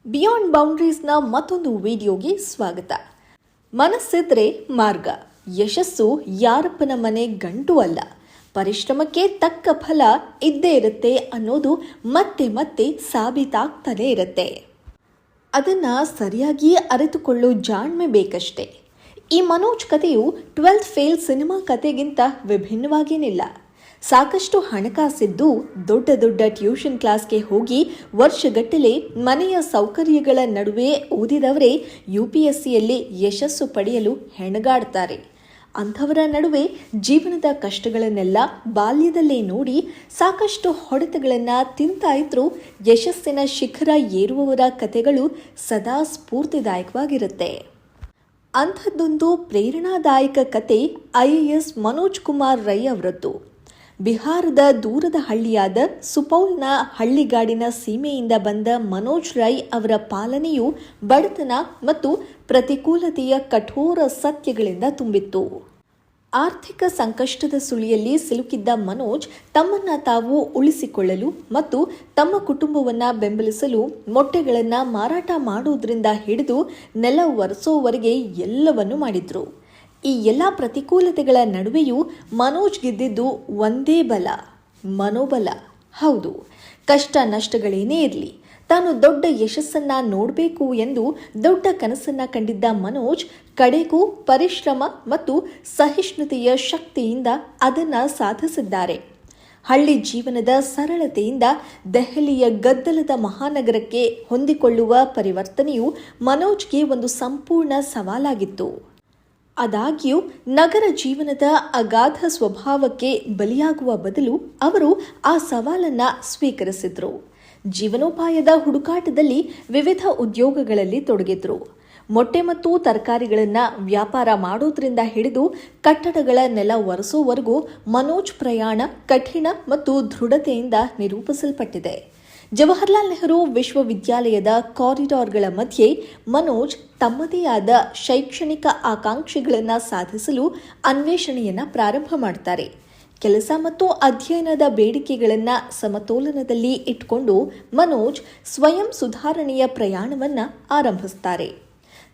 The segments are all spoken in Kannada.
ಬಿಯಾಂಡ್ ಬೌಂಡ್ರೀಸ್ನ ಮತ್ತೊಂದು ವಿಡಿಯೋಗೆ ಸ್ವಾಗತ. ಮನಸ್ಸಿದ್ರೆ ಮಾರ್ಗ, ಯಶಸ್ಸು ಯಾರಪ್ಪನ ಮನೆ ಗಂಟು ಅಲ್ಲ, ಪರಿಶ್ರಮಕ್ಕೆ ತಕ್ಕ ಫಲ ಇದ್ದೇ ಇರುತ್ತೆ ಅನ್ನೋದು ಮತ್ತೆ ಮತ್ತೆ ಸಾಬೀತಾಗ್ತಾನೆ ಇರುತ್ತೆ. ಅದನ್ನು ಸರಿಯಾಗಿ ಅರಿತುಕೊಳ್ಳೋ ಜಾಣ್ಮೆ ಬೇಕಷ್ಟೇ. ಈ ಮನೋಜ್ ಕಥೆಯು 12th ಫೇಲ್ ಸಿನಿಮಾ ಕಥೆಗಿಂತ ವಿಭಿನ್ನವಾಗೇನಿಲ್ಲ. ಸಾಕಷ್ಟು ಹಣಕಾಸಿದ್ದು ದೊಡ್ಡ ದೊಡ್ಡ ಟ್ಯೂಷನ್ ಕ್ಲಾಸ್ಗೆ ಹೋಗಿ ವರ್ಷಗಟ್ಟಲೆ ಮನೆಯ ಸೌಕರ್ಯಗಳ ನಡುವೆ ಓದಿದವರೇ UPSCಯಲ್ಲಿ ಯಶಸ್ಸು ಪಡೆಯಲು ಹೆಣಗಾಡ್ತಾರೆ. ಅಂಥವರ ನಡುವೆ ಜೀವನದ ಕಷ್ಟಗಳನ್ನೆಲ್ಲ ಬಾಲ್ಯದಲ್ಲೇ ನೋಡಿ ಸಾಕಷ್ಟು ಹೊಡೆತಗಳನ್ನು ತಿಂತಾ ಇದ್ರೂ ಯಶಸ್ಸಿನ ಶಿಖರ ಏರುವವರ ಕಥೆಗಳು ಸದಾ ಸ್ಫೂರ್ತಿದಾಯಕವಾಗಿರುತ್ತೆ. ಅಂಥದ್ದೊಂದು ಪ್ರೇರಣಾದಾಯಕ ಕತೆ IAS ಮನೋಜ್ ಕುಮಾರ್ ರೈ ಅವರದ್ದು. ಬಿಹಾರದ ದೂರದ ಹಳ್ಳಿಯಾದ ಸುಪೌಲ್ನ ಹಳ್ಳಿಗಾಡಿನ ಸೀಮೆಯಿಂದ ಬಂದ ಮನೋಜ್ ರೈ ಅವರ ಪಾಲನೆಯು ಬಡತನ ಮತ್ತು ಪ್ರತಿಕೂಲತೆಯ ಕಠೋರ ಸತ್ಯಗಳಿಂದ ತುಂಬಿತ್ತು. ಆರ್ಥಿಕ ಸಂಕಷ್ಟದ ಸುಳಿಯಲ್ಲಿ ಸಿಲುಕಿದ್ದ ಮನೋಜ್ ತಮ್ಮನ್ನ ತಾವು ಉಳಿಸಿಕೊಳ್ಳಲು ಮತ್ತು ತಮ್ಮ ಕುಟುಂಬವನ್ನು ಬೆಂಬಲಿಸಲು ಮೊಟ್ಟೆಗಳನ್ನು ಮಾರಾಟ ಮಾಡೋದ್ರಿಂದ ಹಿಡಿದು ನೆಲ ಒರೆಸೋವರೆಗೆ ಎಲ್ಲವನ್ನೂ ಮಾಡಿದ್ರು. ಈ ಎಲ್ಲ ಪ್ರತಿಕೂಲತೆಗಳ ನಡುವೆಯೂ ಮನೋಜ್ ಗೆದ್ದಿದ್ದು ಒಂದೇ ಬಲ, ಮನೋಬಲ. ಹೌದು, ಕಷ್ಟ ನಷ್ಟಗಳೇನೇ ಇರಲಿ, ತಾನು ದೊಡ್ಡ ಯಶಸ್ಸನ್ನ ನೋಡಬೇಕು ಎಂದು ದೊಡ್ಡ ಕನಸನ್ನ ಕಂಡಿದ್ದ ಮನೋಜ್ ಕಡೆಗೂ ಪರಿಶ್ರಮ ಮತ್ತು ಸಹಿಷ್ಣುತೆಯ ಶಕ್ತಿಯಿಂದ ಅದನ್ನು ಸಾಧಿಸಿದ್ದಾರೆ. ಹಳ್ಳಿ ಜೀವನದ ಸರಳತೆಯಿಂದ ದೆಹಲಿಯ ಗದ್ದಲದ ಮಹಾನಗರಕ್ಕೆ ಹೊಂದಿಕೊಳ್ಳುವ ಪರಿವರ್ತನೆಯು ಮನೋಜ್ಗೆ ಒಂದು ಸಂಪೂರ್ಣ ಸವಾಲಾಗಿತ್ತು. ಆದಾಗ್ಯೂ ನಗರ ಜೀವನದ ಅಗಾಧ ಸ್ವಭಾವಕ್ಕೆ ಬಲಿಯಾಗುವ ಬದಲು ಅವರು ಆ ಸವಾಲನ್ನು ಸ್ವೀಕರಿಸಿದ್ರು. ಜೀವನೋಪಾಯದ ಹುಡುಕಾಟದಲ್ಲಿ ವಿವಿಧ ಉದ್ಯೋಗಗಳಲ್ಲಿ ತೊಡಗಿದ್ರು. ಮೊಟ್ಟೆ ಮತ್ತು ತರಕಾರಿಗಳನ್ನು ವ್ಯಾಪಾರ ಮಾಡೋದ್ರಿಂದ ಹಿಡಿದು ಕಟ್ಟಡಗಳ ನೆಲ ಒರೆಸೋವರೆಗೂ ಮನೋಜ್ ಪ್ರಯಾಣ ಕಠಿಣ ಮತ್ತು ದೃಢತೆಯಿಂದ ನಿರೂಪಿಸಲ್ಪಟ್ಟಿದೆ. ಜವಾಹರ್ಲಾಲ್ ನೆಹರು ವಿಶ್ವವಿದ್ಯಾಲಯದ ಕಾರಿಡಾರ್ಗಳ ಮಧ್ಯೆ ಮನೋಜ್ ತಮ್ಮದೇ ಆದ ಶೈಕ್ಷಣಿಕ ಆಕಾಂಕ್ಷೆಗಳನ್ನು ಸಾಧಿಸಲು ಅನ್ವೇಷಣೆಯನ್ನು ಪ್ರಾರಂಭ ಮಾಡ್ತಾರೆ. ಕೆಲಸ ಮತ್ತು ಅಧ್ಯಯನದ ಬೇಡಿಕೆಗಳನ್ನು ಸಮತೋಲನದಲ್ಲಿ ಇಟ್ಕೊಂಡು ಮನೋಜ್ ಸ್ವಯಂ ಸುಧಾರಣೆಯ ಪ್ರಯಾಣವನ್ನು ಆರಂಭಿಸ್ತಾರೆ.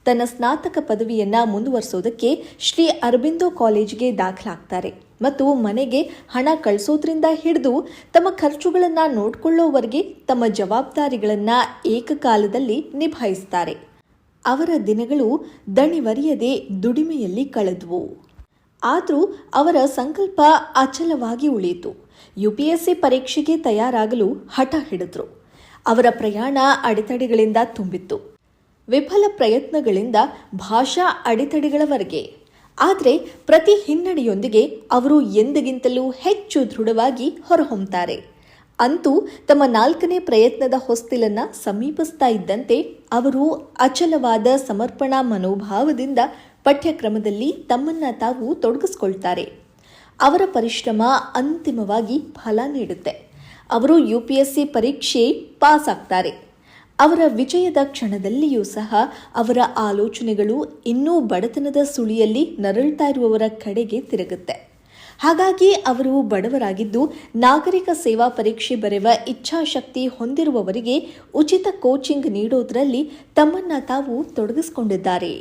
ತನ್ನ ಸ್ನಾತಕ ಪದವಿಯನ್ನು ಮುಂದುವರಿಸೋದಕ್ಕೆ ಶ್ರೀ ಅರಬಿಂದೋ ಕಾಲೇಜಿಗೆ ದಾಖಲಾಗ್ತಾರೆ ಮತ್ತು ಮನೆಗೆ ಹಣ ಕಳಿಸೋದ್ರಿಂದ ಹಿಡಿದು ತಮ್ಮ ಖರ್ಚುಗಳನ್ನು ನೋಡಿಕೊಳ್ಳೋವರೆಗೆ ತಮ್ಮ ಜವಾಬ್ದಾರಿಗಳನ್ನು ಏಕಕಾಲದಲ್ಲಿ ನಿಭಾಯಿಸ್ತಾರೆ. ಅವರ ದಿನಗಳು ದಣಿವರಿಯದೆ ದುಡಿಮೆಯಲ್ಲಿ ಕಳೆದವು. ಆದರೂ ಅವರ ಸಂಕಲ್ಪ ಅಚಲವಾಗಿ ಉಳಿಯಿತು. UPSC ಪರೀಕ್ಷೆಗೆ ತಯಾರಾಗಲು ಹಠ ಹಿಡಿದ್ರು. ಅವರ ಪ್ರಯಾಣ ಅಡೆತಡೆಗಳಿಂದ ತುಂಬಿತ್ತು. ವಿಫಲ ಪ್ರಯತ್ನಗಳಿಂದ ಭಾಷಾ ಅಡೆತಡೆಗಳವರೆಗೆ. ಆದರೆ ಪ್ರತಿ ಹಿನ್ನಡೆಯೊಂದಿಗೆ ಅವರು ಎಂದಿಗಿಂತಲೂ ಹೆಚ್ಚು ದೃಢವಾಗಿ ಹೊರಹೊಮ್ಮುತ್ತಾರೆ. ಅಂತೂ ತಮ್ಮ 4ನೇ ಪ್ರಯತ್ನದ ಹೊಸ್ತಿಲನ್ನು ಸಮೀಪಿಸ್ತಾ ಇದ್ದಂತೆ ಅವರು ಅಚಲವಾದ ಸಮರ್ಪಣಾ ಮನೋಭಾವದಿಂದ ಪಠ್ಯಕ್ರಮದಲ್ಲಿ ತಮ್ಮನ್ನು ತಾವು ತೊಡಗಿಸ್ಕೊಳ್ತಾರೆ. ಅವರ ಪರಿಶ್ರಮ ಅಂತಿಮವಾಗಿ ಫಲ ನೀಡುತ್ತೆ. ಅವರು UPSC ಪರೀಕ್ಷೆ ಪಾಸ್ ಆಗ್ತಾರೆ. ಅವರ ವಿಜಯದ ಕ್ಷಣದಲ್ಲಿಯೂ ಸಹ ಅವರ ಆಲೋಚನೆಗಳು ಇನ್ನೂ ಬಡತನದ ಸುಳಿಯಲ್ಲಿ ನರಳ್ತಾ ಇರುವವರ ಕಡೆಗೆ ತಿರುಗುತ್ತೆ. ಹಾಗಾಗಿ ಅವರು ಬಡವರಾಗಿದ್ದು ನಾಗರಿಕ ಸೇವಾ ಪರೀಕ್ಷೆ ಬರೆಯುವ ಇಚ್ಛಾಶಕ್ತಿ ಹೊಂದಿರುವವರಿಗೆ ಉಚಿತ ಕೋಚಿಂಗ್ ನೀಡೋದ್ರಲ್ಲಿ ತಮ್ಮನ್ನ ತಾವು ತೊಡಗಿಸಿಕೊಂಡಿದ್ದಾರೆ.